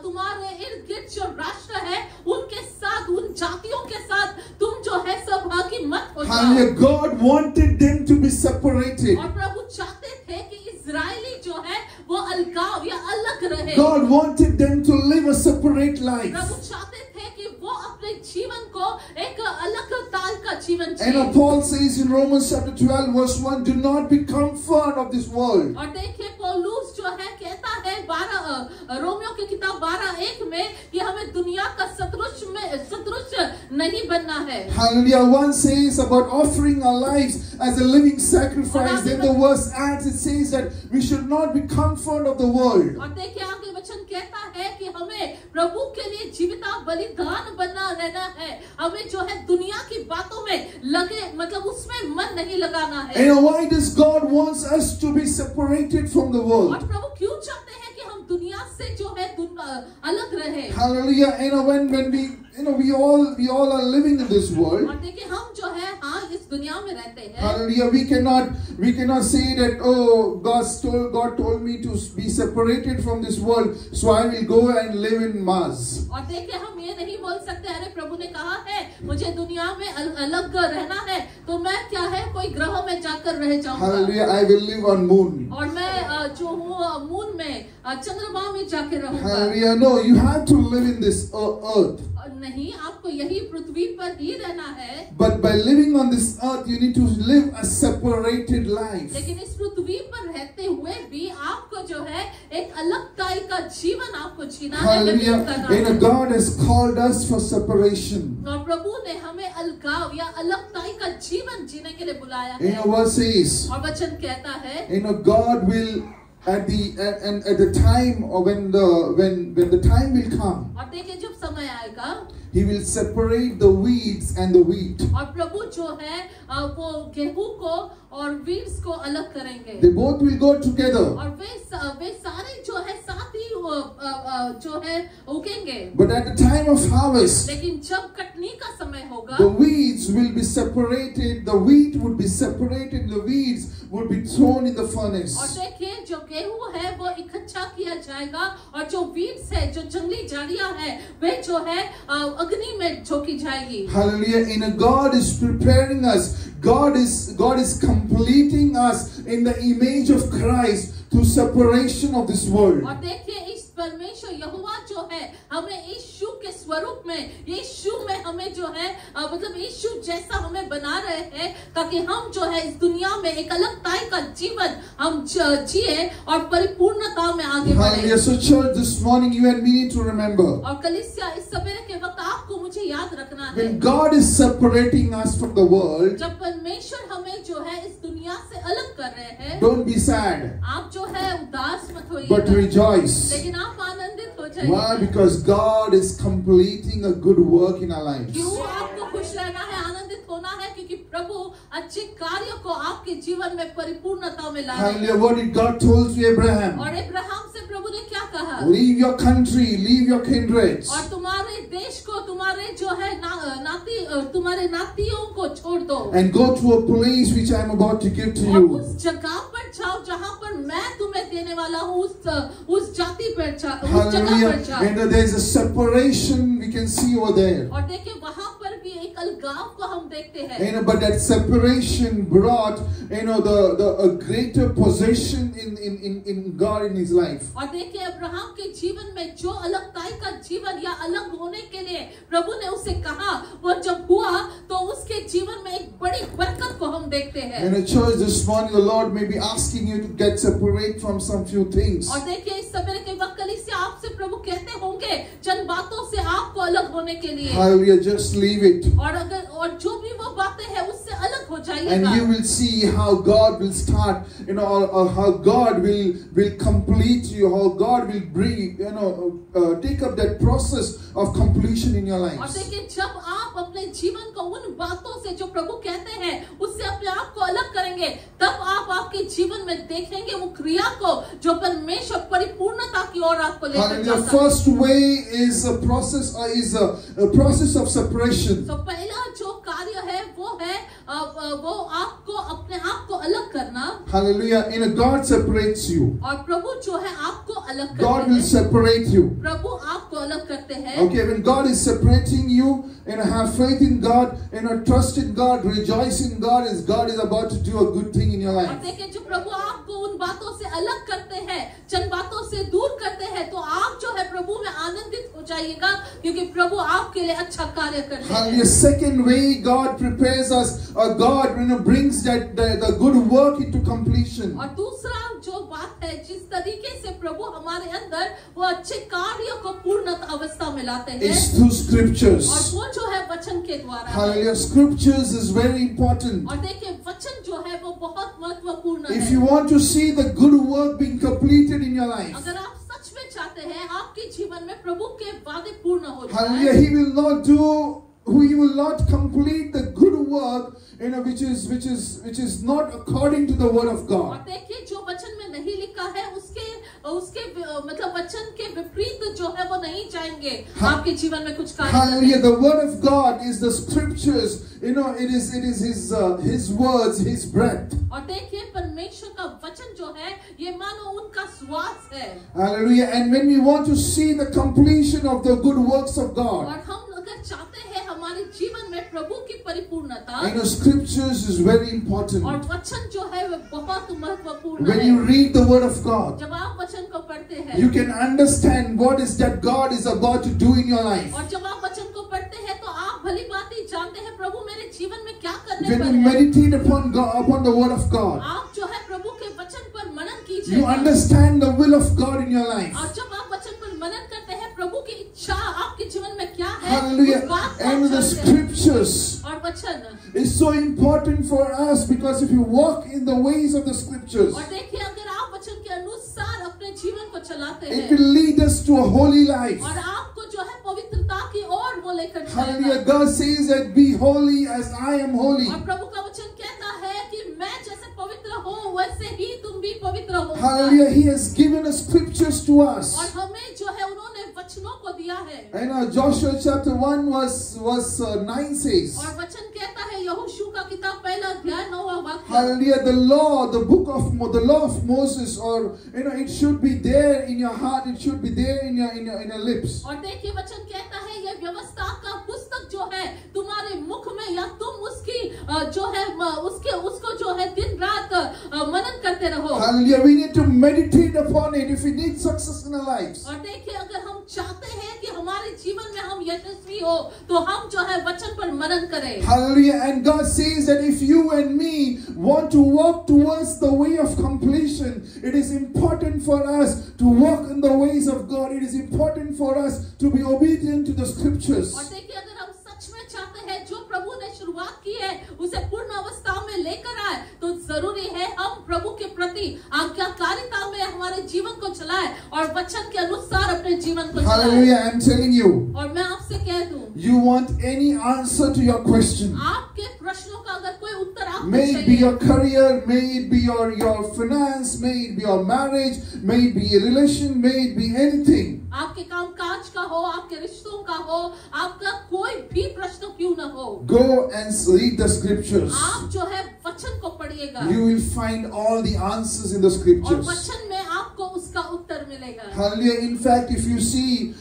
तुम्हारे इर्द गिर्द जो राष्ट्र है उनके साथ उन जातियों के साथ तुम जो है सहभागी मत हो जाओ। Hallelujah. God wanted them to be separated. और प्रभु चाहते थे कि इजरायली जो है वो अलगाव या अलग रहे। God wanted them to live a separate life. प्रभु चाहते थे कि वो अपने जीवन को एक अलग ताल का जीवन जिए। And Paul says in Romans chapter 12 verse 1, do not be conformed of this world. और देखिए पौलुस जो है कहता है 12 रोमियो की किताब 12:1 में कि हमें दुनिया का सदृश नहीं बनना है। Hallelujah. One says about offering our lives as a living sacrifice. Then the verse adds, it says that we should not be conformed of the world. और देखिए आगे वचन कहता है कि हमें प्रभु के लिए जीविता बलिदान बनना रहना है। हमें जो है दुनिया की बातों में लगे मतलब उसमें मन नहीं लगाना है। Why does God wants us to be separated from the world? और प्रभु क्यों चाहते हैं कि हम दुनिया से जो है अलग रहे? Hallelujah. When we all are living in this world. और देखिए हम जो है हाँ इस दुनिया में रहते हैं। Hallelujah. We cannot say that God told me to be separated from this world, so I will go and live in Mars. और देखिए हम ये नहीं बोल सकते अरे प्रभु ने कहा है मुझे दुनिया में अलग रहना है तो मैं क्या है कोई ग्रह में जाकर रह जाऊंगा। Hallelujah. I will live on moon. और मैं जो हूँ मून में चंद्रमा में जाके रहूंगा। Hallelujah. No, you have to live in this earth. नहीं आपको यही पृथ्वी पर ही रहना है। But by living on this earth, you need to live a separated life. लेकिन इस पृथ्वी पर रहते हुए भी आपको जो है एक अलगताई का जीवन आपको जीना है। Hallelujah. God has called us for separation. और प्रभु ने हमें अलगाव या अलगताई का जीवन जीने के लिए बुलाया है। Verse says, और वचन कहता है God will at the time or when the time will come. और देखिए जब समय आएगा He will separate the weeds and the wheat. और प्रभु जो है वो गेहूं को और वीड्स को अलग करेंगे। They both will go together. और वे सारे जो है साथ ही जो है उगेंगे। But at the time of harvest, लेकिन जब कटनी का समय होगा, the weeds will be separated, the wheat would be separated, the weeds would be thrown in the furnace. और देखिए जो गेहूं है वो इकट्ठा किया जाएगा और जो वीड्स है, जो जंगली झाड़ियां है, वे जो है अग्नि में झोंकी जाएगी। Hallelujah. God is preparing us. God is completing us in the image of Christ through separation of this world. और देखिए इस परमेश्वर यहोवा जो है हमें यीशु के स्वरूप में, यीशु में हमें जो है मतलब यीशु जैसा हमें बना रहे हैं ताकि हम जो है इस दुनिया में एक अलगताई का जीवन हम जिए और परिपूर्णता में आगे बढ़े। Hallelujah. So church, this morning you and me need to remember. और कलीसिया इस सवेरे के वक्त आपको मुझे याद रखना है। When God is separating us from the world, जब परमेश्वर हमें जो है इस दुनिया से अलग कर रहे हैं, don't be sad, आप जो है उदास मत होइए, but rejoice. लेकिन आप आनंदित हो जाइए। Why? Because God is completing a good work in our lives. क्यों आपको खुश रहना है, आनंदित होना है? क्योंकि प्रभु अच्छे कार्यों को आपके जीवन में परिपूर्णता में ला रहे हैं। Hallelujah. What did God told to Abraham? और अब्राहम से प्रभु ने क्या कहा? Leave your country, leave your kindreds. और तुम्हारे देश को, तुम्हारे जो है तुम्हारे नातियों को छोड़ दो। And go to a place which I am about to give to और you. उस जगह पर जाओ जहाँ पर मैं तुम्हें देने वाला हूँ, उस जाति पर जाओ, उस जगह Hallelujah. पर जाओ। And there is a separation we can see over there. और देखिए वहाँ पर भी एक अलगाव को हम देखते हैं। But that separation brought, a greater possession in God in his life. और देखिए अब्राहम के जीवन में जो अलगताई का जीवन या अलग होने के लिए प्रभु ने उसे कहा, वो जब हुआ तो उसके जीवन में एक बड़ी बरकत को हम देखते हैं। In a church this morning, the Lord may be asking you to get separate from some few things. और देखिए इस सवेरे के वक्त कलीसिया आपसे प्रभु कहते होंगे चंद बातों से आपको अलग होने के लिए। Hallelujah, just leave it. और जो भी वो बातें हैं उससे अलग हो And जाइएगा। you will see how God will start, or how God will complete you, how God will bring, take up that process of completion in your और lives. देखिए जब आप अपने जीवन को उन बातों से जो प्रभु कहते हैं उससे अपने आप को अलग करेंगे, तब आप आपके जीवन में देखेंगे वो क्रिया को जो परमेश्वर परिपूर्णता की ओर आपको लेकर The जाता है। first way is a process of separation. तो पहला जो कार्य है वो है वो आपको अपने आप को अलग करना। Hallelujah. God separates you. और प्रभु जो है आपको अलग God करते will हैं। separate you. प्रभु आपको अलग करते हैं। Okay, when God is separating you, have faith in God, trust in God, rejoice in God, as God is about to do a good thing in your और life. देखिए जो प्रभु आपको उन बातों से अलग करते हैं, चंद बातों से दूर करते हैं, तो आप जो है प्रभु में आनंदित हो जाइएगा क्योंकि प्रभु आपके लिए अच्छा कार्य करते हैं। The second way God prepares us, God brings the good work into completion. और दूसरा जो बात है जिस तरीके से प्रभु हमारे अंदर वो अच्छे कार्यों को पूर्ण अवस्था में लाते हैं, It's through scriptures. और वो जो है वचन के द्वारा है। Hallelujah. Scriptures is very important. और देखिए वचन जो है वो बहुत महत्वपूर्ण If है। you want to see the good work being completed in your life, अगर आप सच में चाहते हैं आपके जीवन में प्रभु के वादे पूर्ण हो hallelujah, जाए, He will not complete the good work, which is not according to the word of और God. देखिए जो वचन में नहीं लिखा है उसके मतलब वचन के विपरीत जो है वो नहीं जाएंगे आपके जीवन में कुछ कार्य करने। Hallelujah. The word of God is the scriptures. It is His words, His breath. और देखिए परमेश्वर का वचन जो है ये मानो उनका श्वास है। Hallelujah. And when we want to see the completion of the good works of God, और हम अगर चाहते हैं हमारे जीवन में प्रभु की परिपूर्णता, scriptures is very important. और वचन जो है वो बहुत महत्वपूर्ण When है। you read the word of God, जब आप वचन को पढ़ते हैं you can understand what is that God is about to do in your life. और जब आप वचन को पढ़ते हैं तो आप भली बात ही जानते हैं प्रभु मेरे जीवन में क्या करने When पर you है। meditate upon the word of God, आप जो है प्रभु के वचन पर मनन कीजिए। you understand the will of God in your life. और जब आप वचन पर मनन करते हैं प्रभु की इच्छा आपके जीवन में क्या है, Hallelujah. उस बात को And आप the जानते हैं। scriptures और वचन is so important for us, because if you walk in the ways of the scriptures, और देखिए अगर आप वचन के अनुसार अपने जीवन को चलाते it हैं will lead us to a holy life. और आपको जो है पवित्रता की ओर वो लेकर Hallelujah. जाएगा। God says that be holy as I am holy. और प्रभु का वचन कहता है कि मैं जैसे पवित्र हूँ वैसे ही तुम भी पवित्र हो। Hallelujah. He has given us scriptures to us. और हमें जो है उन्होंने वचनों को दिया है। And Joshua chapter 1 verse 9 says, और वचन कहता है यहोशू का किताब पहला अध्याय 9वां वाक्य। Hallelujah, the law of Moses, or it should be there in your heart, it should be there in your lips. और देखिए वचन कहता है ये व्यवस्था का पुस्तक जो है तुम्हारे मुख में, या तुम उसकी जो है उसको जो है दिन रात मनन करते रहो। Hallelujah, we need to meditate upon it if we need success in our lives. और देखिए अगर हम चाहते हैं कि हमारे जीवन में हम यशस्वी हो तो हम जो है वचन पर मनन करें। Hallelujah, and God says that if you and me want to walk towards the way of completion, it is important for us to walk in the ways of God. It is important for us to be obedient to the scriptures. और देखिए अगर हम सच में चाहते हैं जो प्रभु ने शुरुआत की है उसे पूर्ण अवस्था में लेकर आए तो जरूरी है हम प्रभु के प्रति आज्ञाकारिता में हमारे जीवन को चलाएं और वचन के अनुसार अपने जीवन को चलाएं। Hallelujah, I'm telling you. और मैं आपसे कह दूं, You want any answer to your question? आपके प्रश्नों का अगर कोई उत्तर आपको May it be चाहिए, your career, may it be your finance, may it be your marriage, may it be a relation, may it be anything. आपके काम काज का हो, आपके रिश्तों का हो, आपका कोई भी प्रश्न क्यों न हो, Go and read the scriptures. आप जो है वचन को पढ़िएगा You will find all the answers in the और scriptures. वचन में आपको उसका उत्तर मिलेगा। Hallelujah. In fact, if you see,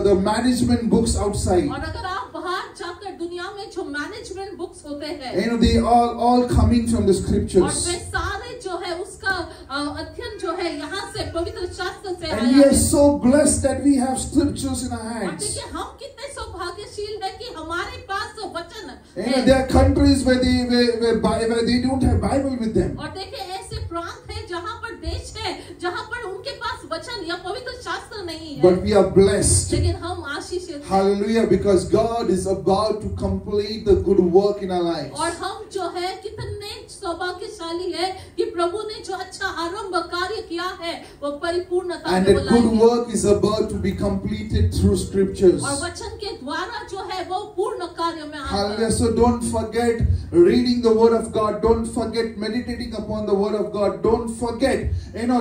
the management books outside, और अगर आप बाहर जाकर दुनिया में जो मैनेजमेंट बुक्स होते हैं, they all coming from the और scriptures. वे सारे जो है उसका अध्ययन जो है यहाँ से पवित्र शास्त्र से And we आया are है। so blessed that we have scriptures in our और hands. देखिए हम कितने सौभाग्यशील हैं कि हमारे पास तो वचन है। There are countries where they don't have Bible with them. और देखिए ऐसे प्रांत है जहाँ पर देश है जहाँ पर उनके पास वचन या पवित्र शास्त्र नहीं है, But we are blessed. लेकिन हम आशीषित हैं। Hallelujah, because God is about to complete the good work in our lives. और हम जो है कितने सौभाग्यशाली है कि प्रभु ने जो अच्छा आरंभ कार्य किया है वो परिपूर्णता And में that वो good लाएंगे। work is about to be completed through scriptures. और वचन के द्वारा जो है वो पूर्ण कार्य में आता Hallelujah. है। So don't forget reading the word of God. Don't forget meditating upon the word of God. Don't forget,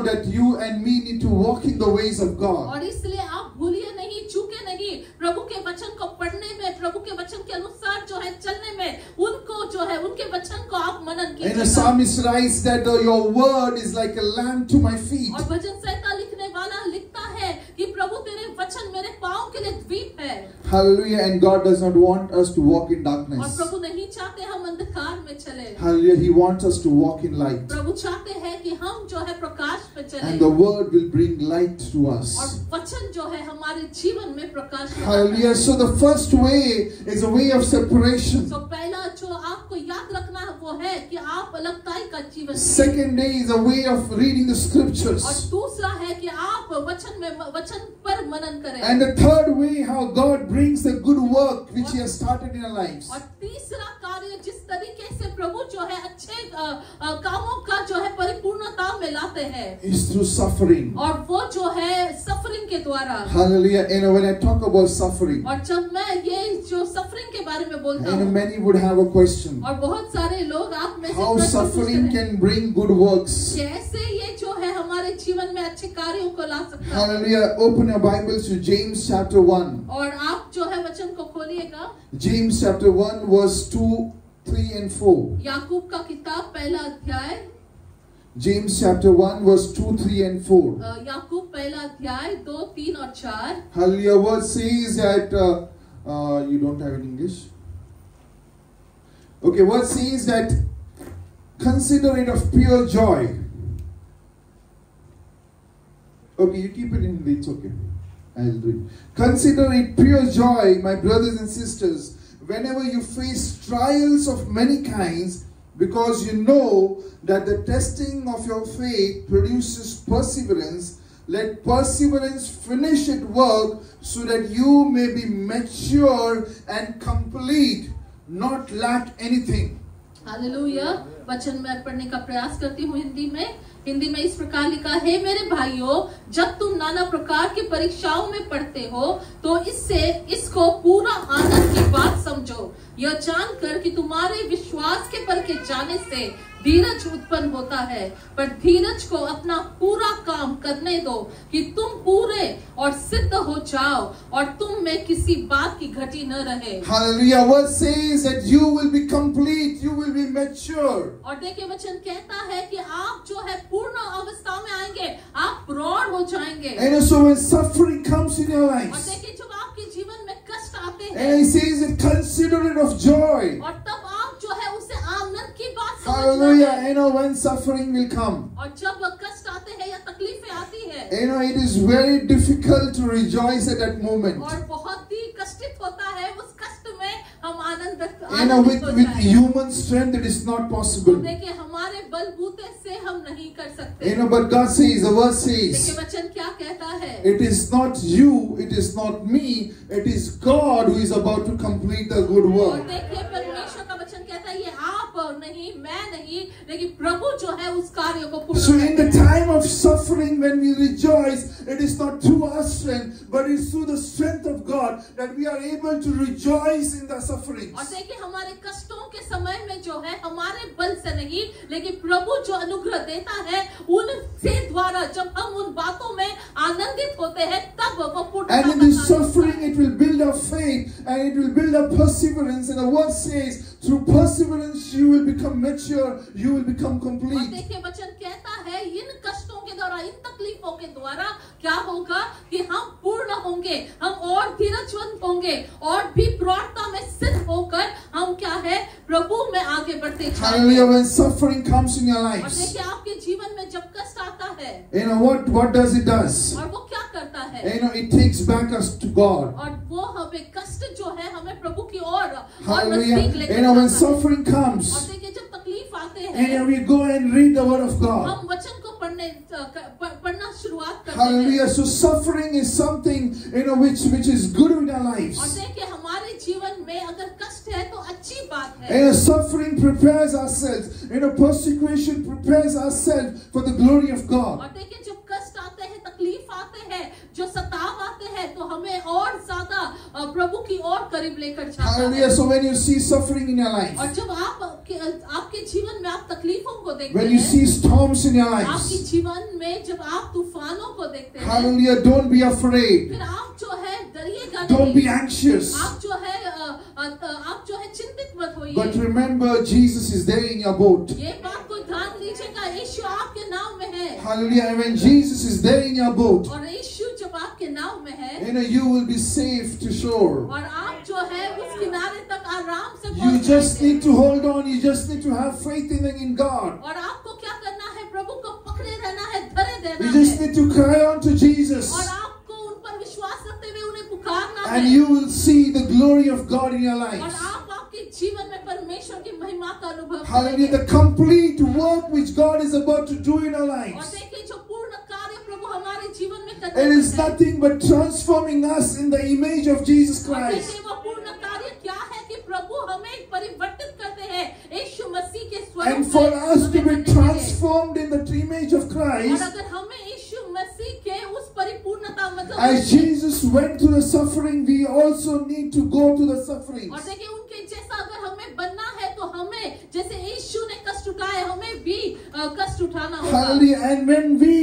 that you and me need to walk in the ways of God. और इसलिए आप भूलिए नहीं, चूके नहीं, प्रभु के वचन को पढ़ने में, प्रभु के वचन के अनुसार जो है चलने में, उनको जो है उनके वचन को आप मनन And the कीजिए। psalmist writes that your word is like a lamp to my feet. और भजन संहिता लिखने वाला लिखता है कि प्रभु तेरे वचन मेरे पाँव के लिए द्वीप है। Hallelujah. And God does not want us to walk in और darkness. प्रभु नहीं चाहते हम अंधकार में चले, Hallelujah. He wants us to walk in light. प्रभु चाहते हैं कि हम जो है प्रकाश पे चले। And the word will bring light to और us. वचन जो है हमारे जीवन में प्रकाश लाता है। Hallelujah. So the first way is a way of separation. तो पहला जो आपको याद रखना है वो है कि आप अलगताई का जीवन जिए। Second day is a way of reading the और scriptures. दूसरा है कि आप वचन पर मनन करें। And the third way, how God brings the good work which He has started in our lives. और तीसरा कार्य जिस तरीके से प्रभु जो है अच्छे कामों का जो है परिपूर्णता में लाते हैं, Is through suffering. और वो जो है सफरिंग के द्वारा। Hallelujah. When I talk about suffering, और जब मैं ये जो सफरिंग के बारे में बोलता हूँ, many would have a question. और बहुत सारे लोग आप में से How प्रश्न suffering पूछते हैं, can bring good works? कैसे ये जो है हमारे जीवन में अच्छे कार्यों को ला सकता है। Hallelujah. Open your Bibles to James chapter 1. और आप जो है वचन को खोलिएगा, James chapter 1 verse 2, 3 and 4. याकूब का किताब पहला अध्याय, James chapter 1 verse 2, 3 and 4. याकूब पहला अध्याय 2, 3 और 4। Hallelujah. What says that you don't have in English? Okay, what says that consider it of pure joy. Okay, you keep it in English, it's okay. I'll do it. Consider it pure joy, my brothers and sisters, whenever you face trials of many kinds, because you know that the testing of your faith produces perseverance. Let perseverance finish its work so that you may be mature and complete, not lack anything. Hallelujah. वचन में पढ़ने का प्रयास करती हूँ हिंदी में इस प्रकार लिखा है, मेरे भाइयों, जब तुम नाना प्रकार की परीक्षाओं में पढ़ते हो तो इसको पूरा आनंद की बात समझो, यह जानकर कि तुम्हारे विश्वास के परखे जाने से धीरज उत्पन्न होता है। पर धीरज को अपना पूरा काम करने दो कि तुम पूरे और सिद्ध हो जाओ और तुम में किसी बात की घटी न रहे। Hallelujah. Word says that you will be complete, you will be mature. और देखिए वचन कहता है कि आप जो है पूर्ण अवस्था में आएंगे, आप प्रौढ़ हो जाएंगे। And so when suffering comes in your और lives, देखिए जब आपके जीवन में कष्ट आते हैं, and he says it, consider it of joy. और तब आप जो है उसे आनंद की बात समझना Hallelujah. है। You know, when suffering will come, और जब कष्ट आते हैं या तकलीफें आती है, you know, it is very difficult to rejoice at that moment. और बहुत ही कष्टित होता है उस कष्ट में हम You know, with human strength it is not possible. देखिए हमारे बलबूते से हम नहीं कर सकते। You know, but God says, the word देखिए says, वचन क्या कहता है? it is not you, it is not me, it is God who is about to complete the good और work. देखिए परमेश्वर का वचन कहता है, ये आप नहीं, मैं नहीं, लेकिन प्रभु जो है उस कार्य को पूरा So in the करता है। time of suffering, when we rejoice, it is not through our strength, but it's through the strength of God that we are able to rejoice in the sufferings. और देखिए हमारे कष्टों के समय में जो है हमारे बल से नहीं, लेकिन प्रभु जो अनुग्रह देता है उनसे द्वारा जब हम उन बातों में आनंदित होते हैं, तब वो पूर्ण And in this suffering, it will build up faith and it will build up perseverance. And the word says, through perseverance, you will become mature, you will become और complete. देखिए वचन कहता है इन कष्टों के द्वारा, इन तकलीफों के द्वारा क्या होगा कि हम पूर्ण होंगे, हम और धीरजवंत होंगे और भी प्रौढ़ता में सिद्ध होकर हम क्या है प्रभु में आगे बढ़ते जाएंगे। Hallelujah. When suffering comes in your और lives, देखिए आपके जीवन में जब कष्ट आता है, you know what does it does? और वो क्या करता है? You know, it takes back us to God. और वो हमें कष्ट जो है हमें प्रभु की ओर और Hallelujah. नजदीक लेकर You know, when जाता है। suffering और comes, देखिए जब तकलीफ आते and हैं, we go and read the word of God. हम वचन को पढ़ना शुरुआत करते हैं। Hallelujah. So suffering is something, you know, which is good in our और lives. देखिए हमारे जीवन में अगर कष्ट है तो अच्छी बात है। And suffering prepares ourselves. You know, persecution prepares ourselves for the glory of God. और देखिए जब कष्ट आते हैं, तकलीफ आते हैं, जो सताव आते हैं, तो हमें और ज्यादा प्रभु की ओर करीब लेकर जाता Hallelujah. है। So when you see suffering in your life, और जब आपके जीवन में आप तकलीफों को देखते when you हैं, see storms in your आपके lives, जीवन में जब आप तूफानों को देखते हैं, hallelujah, don't be afraid. फिर आप जो है डरिएगा Don't नहीं। be anxious. आप जो है चिंतित मत होइए। But remember, Jesus is there in your boat. ये बात को ध्यान दीजिएगा, यीशु आपके नाव में है। Hallelujah. And when Jesus is there in your boat, और यीशु जब आपके नाव में है, you know, you will be safe to shore. और आप जो है उस किनारे तक आराम से You पहुंच just जाएंगे। need to hold on. You just need to have faith in God. और आपको क्या करना है? प्रभु को पकड़े रहना है, धरे देना You just है, need to cry on to Jesus. और आपको उन पर विश्वास रखते हुए उन्हें पुकारना And है। you will see the glory of God in your और lives. आप आपके जीवन में परमेश्वर की महिमा का अनुभव Hallelujah. करेंगे। The complete work which God is about to do in our और lives. देखिए जो पूर्ण कार्य प्रभु हमारे जीवन में It करने is वाला है। nothing but transforming us in the image of Jesus और Christ. देखिए वो पूर्ण कार्य क्या है कि प्रभु हमें परिवर्तित करते हैं यीशु मसीह के स्वरूप And में for us to हमें be करने के लिए। transformed in the image of और Christ, अगर हमें यीशु मसीह के उस परिपूर्णता मतलब as Jesus went through the suffering, we also need to go through the sufferings. और देखिए उनके जैसा अगर हमें बनना है तो हमें जैसे यीशु ने कष्ट उठाए हमें भी कष्ट उठाना होगा। Hallelujah. And when we,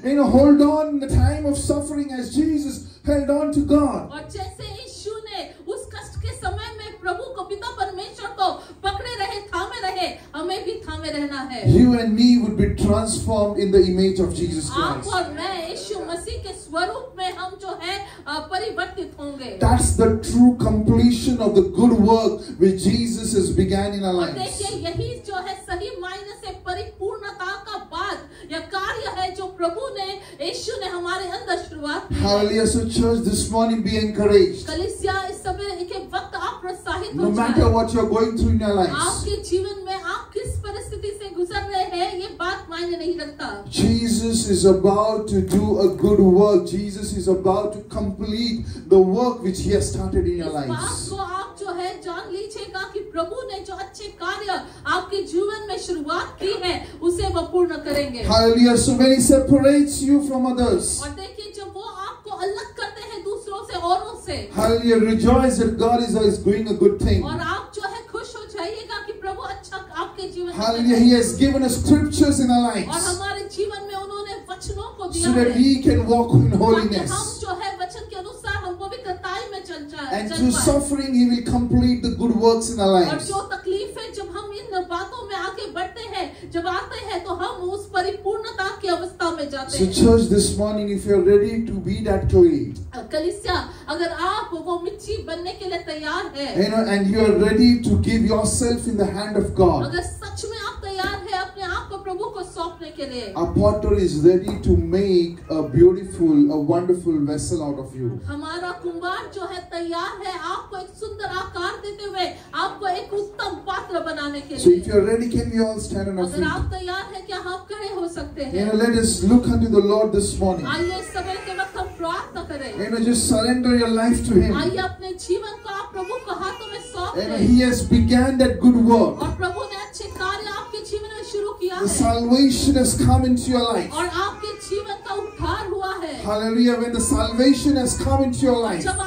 you know, hold on in the time of suffering as Jesus held on to God, और जैसे यीशु ने उस कष्ट के समय में प्रभु को पिता परमेश्वर को पकड़े रहे, थामे रहे, हमें भी थामे रहना है। you and me would be transformed in the image of Jesus आप Christ. और मैं यीशु मसीह के स्वरूप में हम जो है परिवर्तित होंगे। That's the true completion of the good work which Jesus has began in our और lives. देखिए यही जो है सही मायने से परिपूर्णता का बाद या कार्य है जो प्रभु ने यीशु ने हमारे अंदर शुरुआत की है। Hallelujah. So church, this morning be encouraged. कलीसिया इस समय के वक्त आप प्रोत्साहित हो No matter जाएं। what you're going through in your lives, आपके जीवन में आप किस परिस्थिति से गुजर रहे हैं ये बात मायने नहीं रखता। Jesus is about to do a good work. Jesus is about to complete the work which He has started in your इस बात lives. को आप जो है जान लीजिएगा कि प्रभु ने जो अच्छे कार्य आपके जीवन में शुरुआत की है उसे वो पूर्ण करेंगे। Hallelujah. So when He separates you from others, और देखिए जब वो आपको अलग करते हैं दूसरों से, औरों से, hallelujah, rejoice that God is doing a good thing. और आप जो है खुश हो जाइएगा कि प्रभु अच्छा आपके जीवन में Hallelujah. He has given us scriptures in our और lives हमारे जीवन में उन्होंने वचनों को दिया so that है we can walk in ताकि हम holiness. जो है वचन के अनुसार हम पवित्रताई में चल And चल through पाए। suffering, He will complete the good works in our और lives. जो तकलीफ है जब हम इन बातों में आगे बढ़ते हैं, जब आते हैं तो हम उस परिपूर्णता की अवस्था में जाते So, हैं। church, this morning, if you are ready to be that clay, कलीसिया, अगर आप वो मिट्टी बनने के लिए तैयार है, and you are ready to give yourself in the hand of God, अगर सच में आप तैयार है अपने आप को प्रभु को सौंपने के लिए, our potter is ready to make a beautiful, a wonderful vessel out of you. हमारा कुंभार जो है तैयार है आपको एक सुंदर आकार देते हुए आपको एक उत्तम पात्र बनाने के So, लिए। if you are ready, can we all stand on our अगर आप feet? तैयार है क्या आप खड़े हो सकते हैं? Let us look unto the Lord this morning. आइए इस समय के वक्त हम प्रार्थना करें। Just surrender your life to Him. आइए अपने जीवन को आप प्रभु के हाथों में सौंप दें। He has began that good work. और प्रभु ने अच्छे कार्य आपके जीवन में शुरू किया The है salvation has come into your life. और आपके जीवन का उद्धार हुआ है। Hallelujah. When the salvation has come into your life, जब